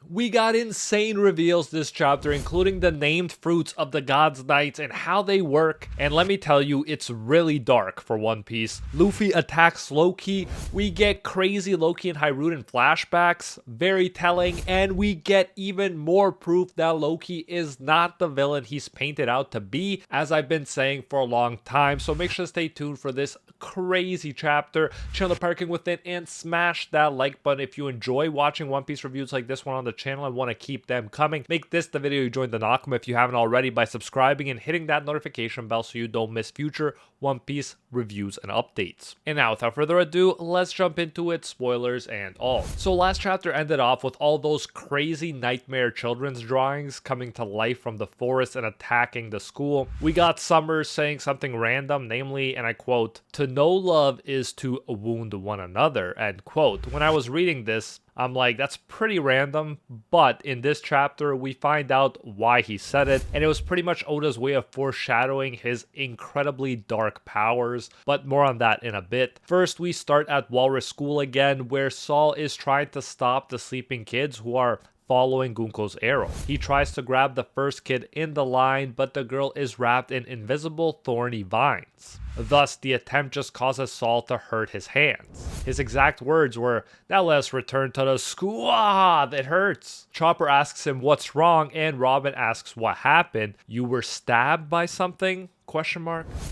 We got insane reveals this chapter, including the named fruits of the God's Knights and how they work. And let me tell you, it's really dark for One Piece. Luffy attacks Loki. We get crazy Loki and Hirudean flashbacks, very telling. And we get even more proof that Loki is not the villain he's painted out to be, as I've been saying for a long time. So make sure to stay tuned for this crazy chapter. Chill the parking with it and smash that like button if you enjoy watching One Piece reviews like this one on the channel and want to keep them coming. Make this the video you join the ℂ𝕂𝔻𝔻 if you haven't already by subscribing and hitting that notification bell so you don't miss future One Piece reviews and updates. And now without further ado, let's jump into it, spoilers and all. So last chapter ended off with all those crazy nightmare children's drawings coming to life from the forest and attacking the school. We got Summers saying something random, namely, and I quote, "To know love is to wound one another," end quote. When I was reading this, I'm like, that's pretty random, but in this chapter, we find out why he said it, and it was pretty much Oda's way of foreshadowing his incredibly dark powers, but more on that in a bit. First, we start at Walrus School again, where Saul is trying to stop the sleeping kids who are following Gunko's arrow. He tries to grab the first kid in the line, but the girl is wrapped in invisible thorny vines. Thus, the attempt just causes Saul to hurt his hands. His exact words were, "Now let's return to the squad, it hurts." Chopper asks him what's wrong, and Robin asks what happened. "You were stabbed by something?" ?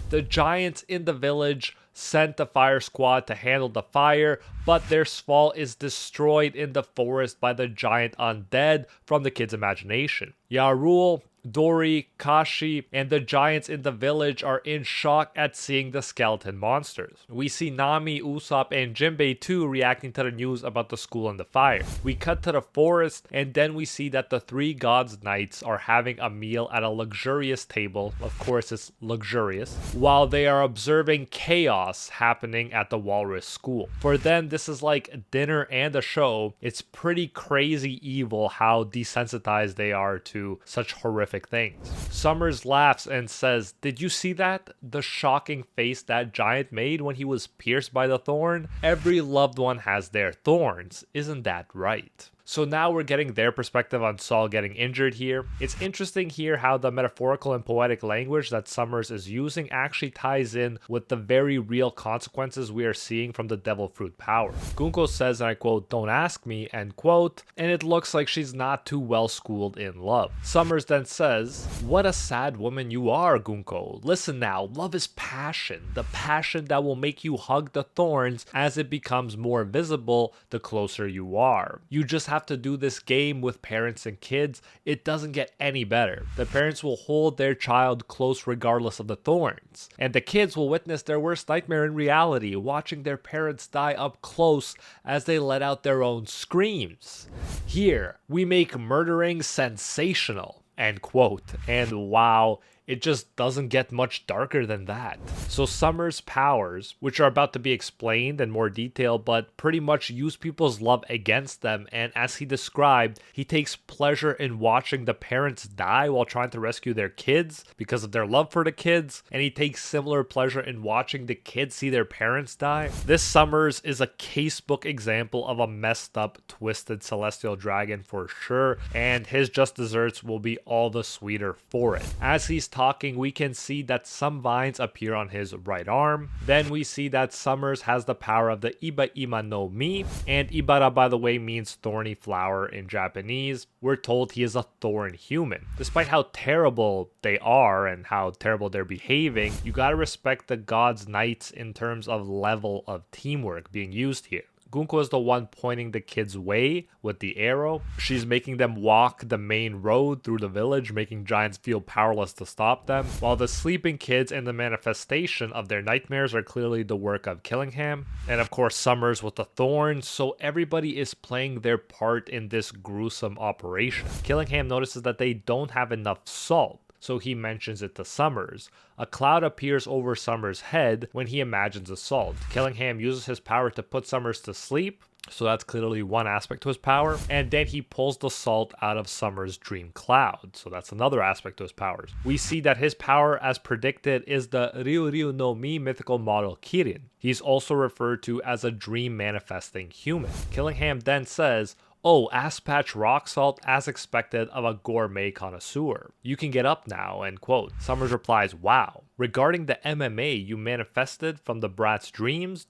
The giants in the village sent the fire squad to handle the fire, but their fall is destroyed in the forest by the giant undead from the kid's imagination. Yarul, Dory, Kashi, and the giants in the village are in shock at seeing the skeleton monsters. We see Nami, Usopp, and Jinbei too reacting to the news about the school and the fire. We cut to the forest, and then we see that the three gods' knights are having a meal at a luxurious table. Of course, it's luxurious. While they are observing chaos happening at the Walrus School. For them, this is like dinner and a show. It's pretty crazy evil how desensitized they are to such horrific things. Summers laughs and says, "Did you see that? The shocking face that giant made when he was pierced by the thorn? Every loved one has their thorns. Isn't that right?" So now we're getting their perspective on Saul getting injured here. It's interesting here how the metaphorical and poetic language that Summers is using actually ties in with the very real consequences we are seeing from the devil fruit power. Gunko says, and I quote, "Don't ask me," end quote, and it looks like she's not too well schooled in love. Summers then says, "What a sad woman you are, Gunko. Listen now, love is passion, the passion that will make you hug the thorns as it becomes more visible the closer you are. You just have to do this game with parents and kids. It doesn't get any better. The parents will hold their child close regardless of the thorns, and the kids will witness their worst nightmare in reality, watching their parents die up close as they let out their own screams. Here, we make murdering sensational," end quote. And wow, it just doesn't get much darker than that. So Summer's powers, which are about to be explained in more detail, but pretty much use people's love against them, and as he described, he takes pleasure in watching the parents die while trying to rescue their kids because of their love for the kids, and he takes similar pleasure in watching the kids see their parents die. This Summers is a casebook example of a messed up, twisted celestial dragon for sure, and his just desserts will be all the sweeter for it. As he's talking, we can see that some vines appear on his right arm. Then we see that Summers has the power of the Iba no Mi, and Ibara, by the way, means thorny flower in Japanese. We're told he is a thorn human. Despite how terrible they are and how terrible they're behaving, you gotta respect the gods' knights in terms of level of teamwork being used here. Gunko is the one pointing the kids' way with the arrow. She's making them walk the main road through the village, making giants feel powerless to stop them, while the sleeping kids and the manifestation of their nightmares are clearly the work of ℂ𝕂𝔻𝔻. And of course, Summers with the thorns, so everybody is playing their part in this gruesome operation. ℂ𝕂𝔻𝕻 notices that they don't have enough salt, so he mentions it to Summers. A cloud appears over Summers' head when he imagines assault. ℂ𝕂𝕻𝕻 uses his power to put Summers to sleep, so that's clearly one aspect to his power, and then he pulls the salt out of Summers' dream cloud, so that's another aspect to his powers. We see that his power, as predicted, is the Ryu no Mi mythical model Kirin. He's also referred to as a dream manifesting human. ℂ𝕂𝕻𝕻 then says, "Oh, ass patch rock salt as expected of a gourmet connoisseur. You can get up now," end quote. Summers replies, "Wow. Regarding the MMA you manifested from the brat's dreams, ...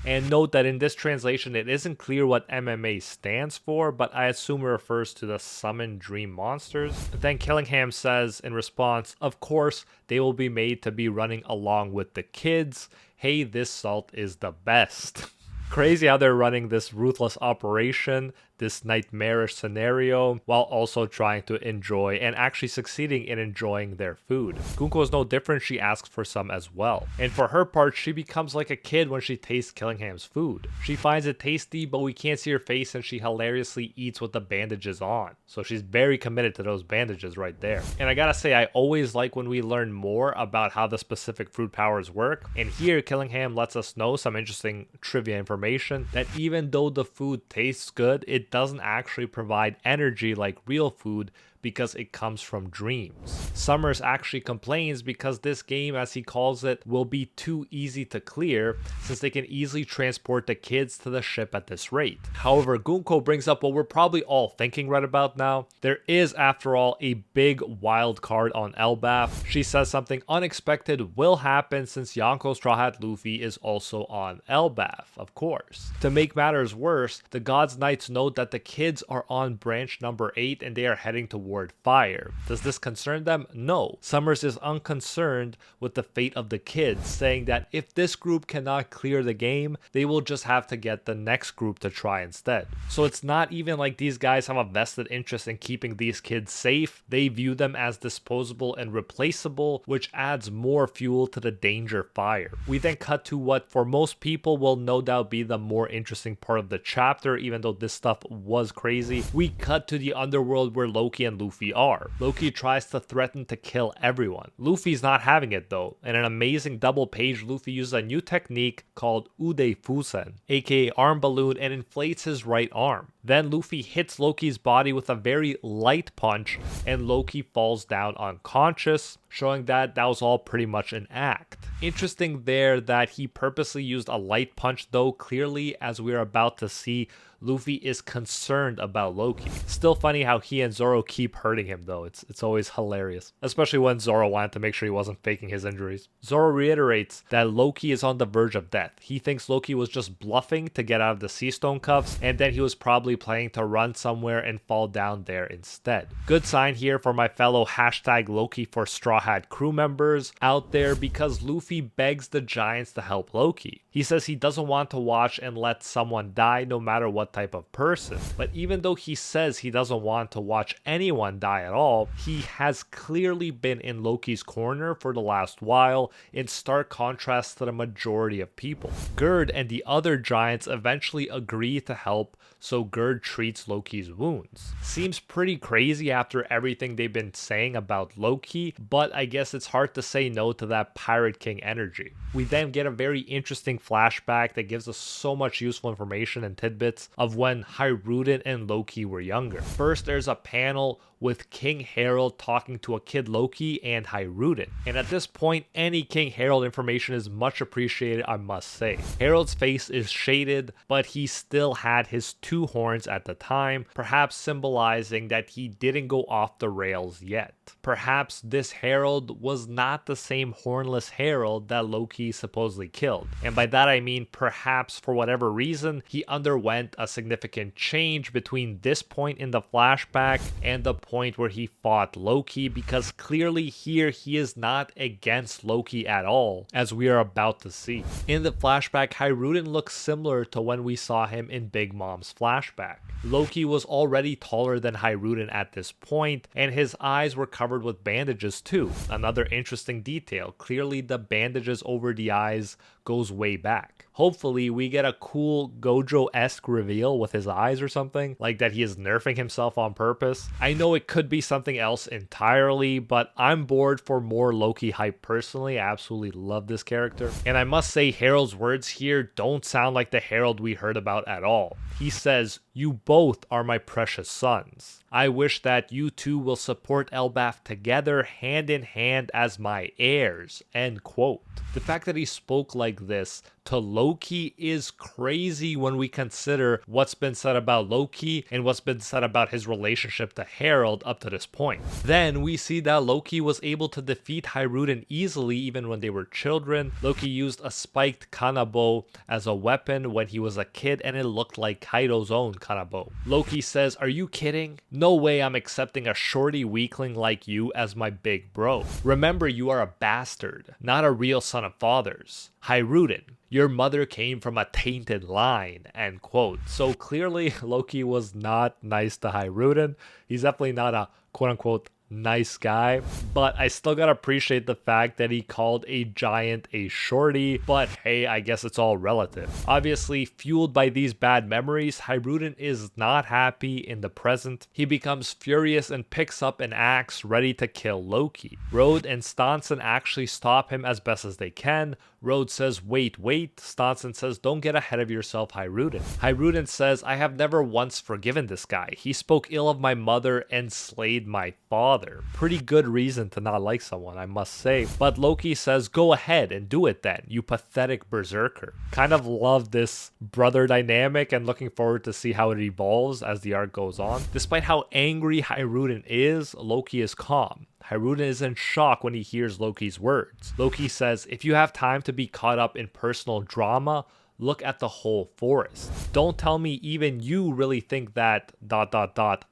And note that in this translation it isn't clear what MMA stands for, but I assume it refers to the summoned dream monsters. Then ℂ𝕂𝔻𝔻 says in response, "Of course, they will be made to be running along with the kids. Hey, this salt is the best." Crazy how they're running this ruthless operation, this nightmarish scenario, while also trying to enjoy and actually succeeding in enjoying their food. Gunko is no different, she asks for some as well. And for her part, she becomes like a kid when she tastes ℂ𝕂𝔻𝔻's food. She finds it tasty, but we can't see her face and she hilariously eats with the bandages on. So she's very committed to those bandages right there. And I gotta say, I always like when we learn more about how the specific fruit powers work. And here, ℂ𝕂𝔻𝔻 lets us know some interesting trivia information that even though the food tastes good, it doesn't actually provide energy like real food because it comes from dreams. Summers actually complains because this game, as he calls it, will be too easy to clear since they can easily transport the kids to the ship at this rate. However, Gunko brings up what we're probably all thinking right about now. There is, after all, a big wild card on ℂ𝕂𝕂. She says something unexpected will happen since Yonko Straw Hat Luffy is also on ℂ𝕂𝕂, of course. To make matters worse, the God's Knights note that the kids are on branch number 8 and they are heading towards fire. Does this concern them? No. Summers is unconcerned with the fate of the kids, saying that if this group cannot clear the game, they will just have to get the next group to try instead. So it's not even like these guys have a vested interest in keeping these kids safe. They view them as disposable and replaceable, which adds more fuel to the danger fire. We then cut to what for most people will no doubt be the more interesting part of the chapter, even though this stuff was crazy. We cut to the underworld where Loki and Luffy are. Loki tries to threaten to kill everyone. Luffy's not having it though. In an amazing double page, Luffy uses a new technique called ℂ𝕂𝔻𝔻, aka arm balloon, and inflates his right arm. Then Luffy hits Loki's body with a very light punch and Loki falls down unconscious, showing that was all pretty much an act. Interesting there that he purposely used a light punch though. Clearly, as we're about to see, Luffy is concerned about Loki. Still funny how he and Zoro keep hurting him though. It's always hilarious. Especially when Zoro wanted to make sure he wasn't faking his injuries. Zoro reiterates that Loki is on the verge of death. He thinks Loki was just bluffing to get out of the sea stone cuffs, and then he was probably planning to run somewhere and fall down there instead. Good sign here for my fellow #Loki for Straw Hat crew members out there, because Luffy begs the giants to help Loki. He says he doesn't want to watch and let someone die, no matter what type of person. But even though he says he doesn't want to watch anyone die at all, he has clearly been in Loki's corner for the last while, in stark contrast to the majority of people. Gerd and the other giants eventually agree to help, so Gerd treats Loki's wounds. Seems pretty crazy after everything they've been saying about Loki, but I guess it's hard to say no to that Pirate King energy. We then get a very interesting flashback that gives us so much useful information and tidbits of when Hiruden and Loki were younger. First, there's a panel with King Harold talking to a kid Loki and Hiruden. And at this point, any King Harold information is much appreciated, I must say. Harold's face is shaded, but he still had his 2 horns at the time, perhaps symbolizing that he didn't go off the rails yet. Perhaps this Harold was not the same hornless Harold that Loki supposedly killed. And by that I mean perhaps for whatever reason, he underwent a significant change between this point in the flashback and the point where he fought Loki, because clearly here he is not against Loki at all, as we are about to see. In the flashback, Hiruden looks similar to when we saw him in Big Mom's flashback. Loki was already taller than Hiruden at this point, and his eyes were covered with bandages too. Another interesting detail, clearly the bandages over the eyes goes way back. Hopefully we get a cool Gojo-esque reveal with his eyes or something, like that he is nerfing himself on purpose. I know it could be something else entirely, but I'm bored for more Loki hype personally. I absolutely love this character. And I must say, Harold's words here don't sound like the Harold we heard about at all. He says, "You both are my precious sons. I wish that you two will support ℂ𝕂𝕂 together hand in hand as my heirs," end quote. The fact that he spoke like like this to Loki is crazy when we consider what's been said about Loki and what's been said about his relationship to Harold up to this point. Then we see that Loki was able to defeat Hiruden easily even when they were children. Loki used a spiked kanabo as a weapon when he was a kid, and it looked like Kaido's own kanabo. Loki says, "Are you kidding? No way I'm accepting a shorty weakling like you as my big bro. Remember, you are a bastard, not a real son of fathers. Hiruden, your mother came from a tainted line," end quote. So clearly Loki was not nice to Hiruden. He's definitely not a quote unquote nice guy, but I still gotta appreciate the fact that he called a giant a shorty, but hey, I guess it's all relative. Obviously, fueled by these bad memories, Hiruden is not happy in the present. He becomes furious and picks up an axe ready to kill Loki. Road and Stanson actually stop him as best as they can. Road says, wait. Stanson says, don't get ahead of yourself, Hiruden. Hiruden says, I have never once forgiven this guy. He spoke ill of my mother and slayed my father. Pretty good reason to not like someone, I must say. But Loki says, go ahead and do it then, you pathetic berserker. Kind of love this brother dynamic and looking forward to see how it evolves as the arc goes on. Despite how angry Hiruden is, Loki is calm. Hiruden is in shock when he hears Loki's words. Loki says, if you have time to be caught up in personal drama, look at the whole forest. Don't tell me even you really think that ...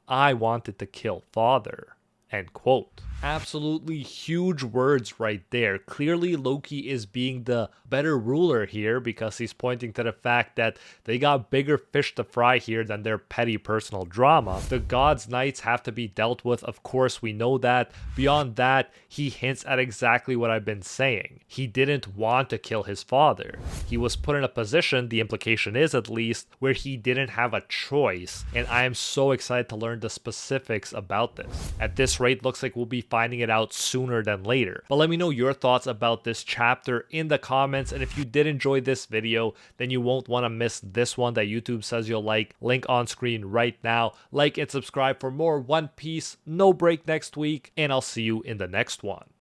I wanted to kill father. End quote. Absolutely huge words right there. Clearly Loki is being the better ruler here because he's pointing to the fact that they got bigger fish to fry here than their petty personal drama. The gods' knights have to be dealt with, of course we know that. Beyond that, he hints at exactly what I've been saying. He didn't want to kill his father. He was put in a position, the implication is at least, where he didn't have a choice, and I am so excited to learn the specifics about this. At this rate, looks like we'll be finding it out sooner than later. But let me know your thoughts about this chapter in the comments, and if you did enjoy this video, then you won't want to miss this one that YouTube says you'll like. Link on screen right now. Like and subscribe for more One Piece. No break next week, and I'll see you in the next one.